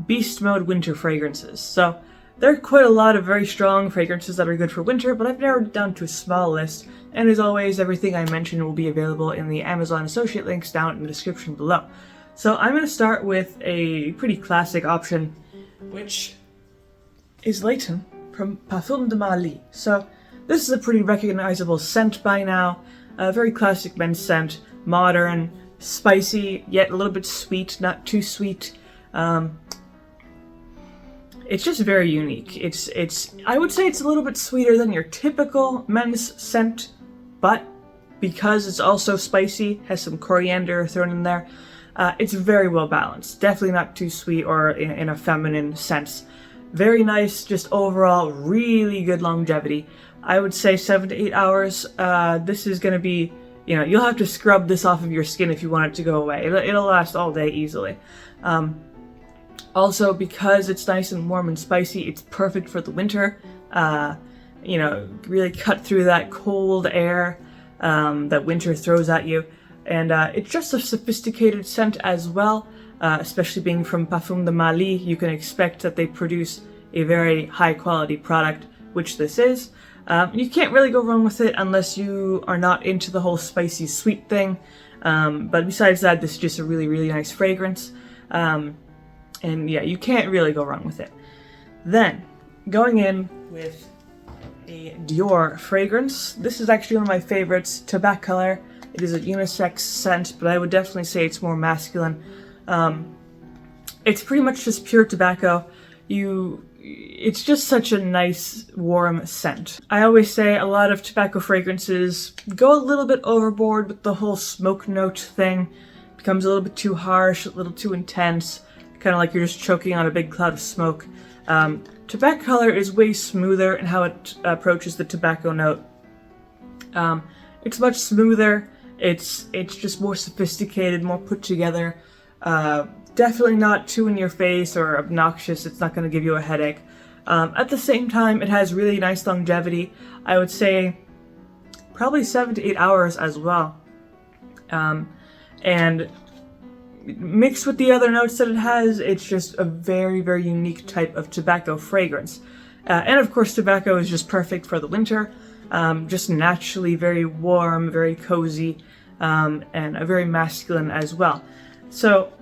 Beast Mode winter fragrances. So there are quite a lot of very strong fragrances that are good for winter, but I've narrowed it down to a small list, and as always, everything I mentioned will be available in the Amazon associate links down in the description below. So I'm going to start with a pretty classic option, which is Layton from Parfum de Marly. So this is a pretty recognizable scent by now, a very classic men's scent, modern, spicy, yet a little bit sweet, not too sweet. It's just very unique. I would say it's a little bit sweeter than your typical men's scent, but because it's also spicy, has some coriander thrown in there, it's very well balanced. Definitely not too sweet or in a feminine sense. Very nice, just overall really good longevity. I would say 7 to 8 hours. This is going to be, you'll have to scrub this off of your skin if you want it to go away. It'll last all day easily. Also, because it's nice and warm and spicy, it's perfect for the winter. Really cut through that cold air that winter throws at you. And it's just a sophisticated scent as well, especially being from Parfum de Marly. You can expect that they produce a very high quality product, which this is. You can't really go wrong with it unless you are not into the whole spicy sweet thing. But besides that, this is just a really, really nice fragrance. And yeah, you can't really go wrong with it. Then, going in with a Dior fragrance. This is actually one of my favorites, Tobaccolor. It is a unisex scent, but I would definitely say it's more masculine. It's pretty much just pure tobacco. It's just such a nice, warm scent. I always say a lot of tobacco fragrances go a little bit overboard with the whole smoke note thing. It becomes a little bit too harsh, a little too intense. Kind of like you're just choking on a big cloud of smoke. Tobaccolor is way smoother in how it approaches the tobacco note. It's much smoother. It's just more sophisticated, more put together. Definitely not too in your face or obnoxious. It's not going to give you a headache. At the same time, it has really nice longevity. I would say probably 7 to 8 hours as well. And mixed with the other notes that it has, it's just a very, very unique type of tobacco fragrance. And of course, tobacco is just perfect for the winter. Just naturally very warm, very cozy, and a very masculine as well. So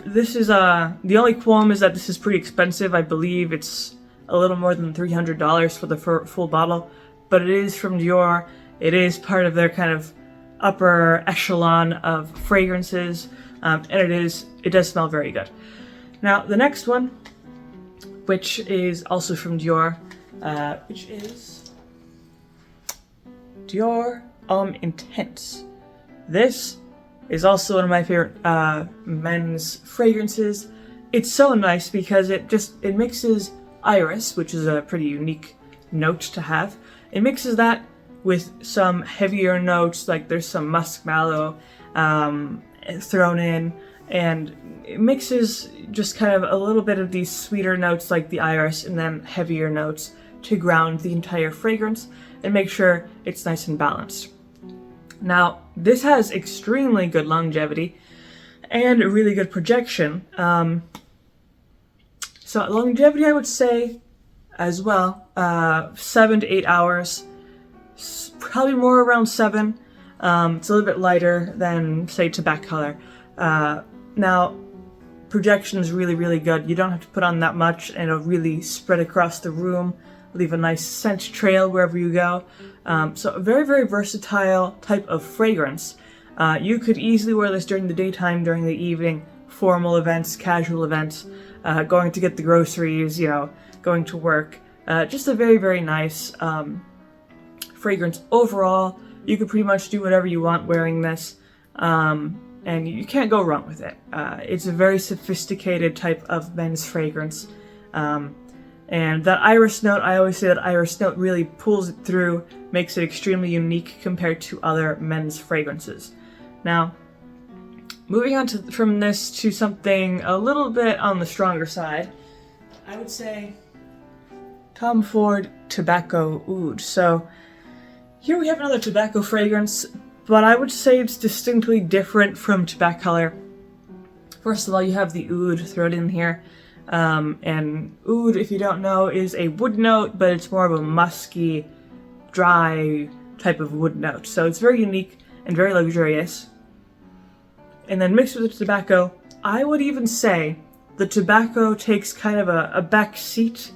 this is the only qualm is that this is pretty expensive. I believe it's a little more than $300 for the full bottle, but it is from Dior. It is part of their kind of upper echelon of fragrances, and it does smell very good. Now the next one, which is also from Dior, which is Dior Intense. This is also one of my favorite men's fragrances. It's so nice because it mixes iris, which is a pretty unique note to have. It mixes that with some heavier notes, like there's some musk mallow thrown in, and it mixes just kind of a little bit of these sweeter notes like the iris and then heavier notes to ground the entire fragrance and make sure it's nice and balanced. Now, this has extremely good longevity and really good projection. So longevity, I would say as well, 7 to 8 hours. Probably more around 7. It's a little bit lighter than, say, Tobaccolor. Now, projection is really, really good. You don't have to put on that much, and it'll really spread across the room, leave a nice scent trail wherever you go. So a very, very versatile type of fragrance. You could easily wear this during the daytime, during the evening, formal events, casual events, going to get the groceries, going to work. Just a very, very nice fragrance overall. You could pretty much do whatever you want wearing this, and you can't go wrong with it. It's a very sophisticated type of men's fragrance. And that iris note, I always say that iris note really pulls it through, makes it extremely unique compared to other men's fragrances. Now, moving on from this to something a little bit on the stronger side, I would say Tom Ford Tobacco Oud. So here we have another tobacco fragrance, but I would say it's distinctly different from Tobaccolor. First of all, you have the oud thrown in here. And oud, if you don't know, is a wood note, but it's more of a musky, dry type of wood note. So it's very unique and very luxurious. And then mixed with the tobacco, I would even say the tobacco takes kind of a back seat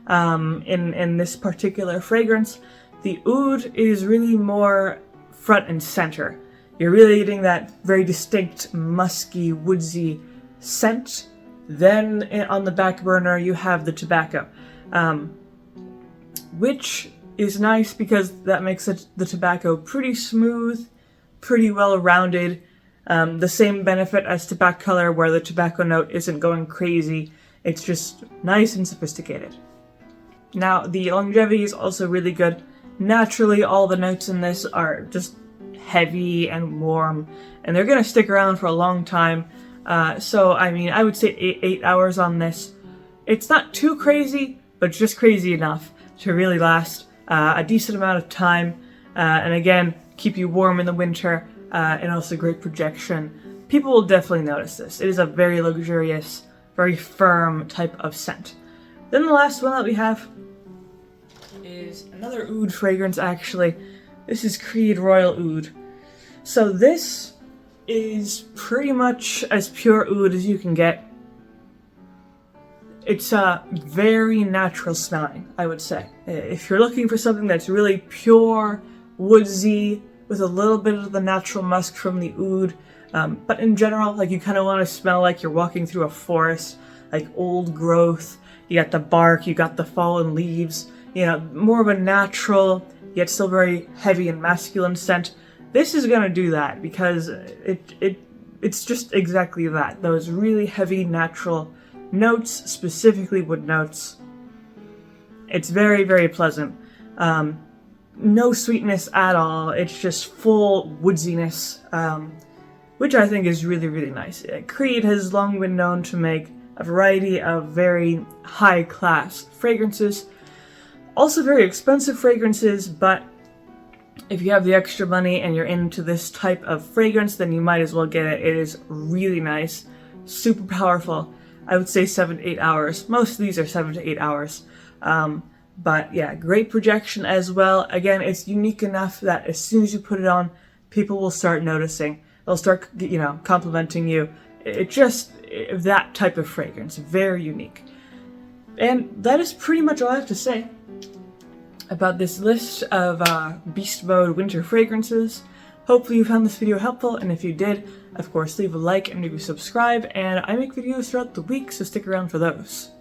in this particular fragrance. The oud is really more front and center. You're really getting that very distinct, musky, woodsy scent. Then on the back burner, you have the tobacco, which is nice because that makes the tobacco pretty smooth, pretty well-rounded. The same benefit as Tobaccolor, where the tobacco note isn't going crazy. It's just nice and sophisticated. Now, the longevity is also really good. Naturally, all the notes in this are just heavy and warm, and they're going to stick around for a long time. So, I mean, I would say 8 hours on this. It's not too crazy, but just crazy enough to really last a decent amount of time. And again, keep you warm in the winter, and also great projection. People will definitely notice this. It is a very luxurious, very firm type of scent. Then the last one that we have is another oud fragrance, actually. This is Creed Royal Oud. So this is pretty much as pure oud as you can get. It's very natural smelling, I would say. If you're looking for something that's really pure, woodsy, with a little bit of the natural musk from the oud, but in general, like, you kind of want to smell like you're walking through a forest, like old growth. You got the bark, you got the fallen leaves, you know, more of a natural, yet still very heavy and masculine scent. This is gonna do that because it's just exactly that. Those really heavy natural notes, specifically wood notes. It's very, very pleasant. No sweetness at all. It's just full woodsiness, which I think is really, really nice. Creed has long been known to make a variety of very high-class fragrances. Also very expensive fragrances, but if you have the extra money and you're into this type of fragrance, then you might as well get it. It is really nice, super powerful. I would say 7 to 8 hours. Most of these are 7 to 8 hours. But yeah, great projection as well. Again, it's unique enough that as soon as you put it on, people will start noticing. They'll start, you know, complimenting you. That type of fragrance, very unique. And that is pretty much all I have to say about this list of Beast Mode winter fragrances. Hopefully you found this video helpful, and if you did, of course, leave a like and maybe subscribe, and I make videos throughout the week, so stick around for those.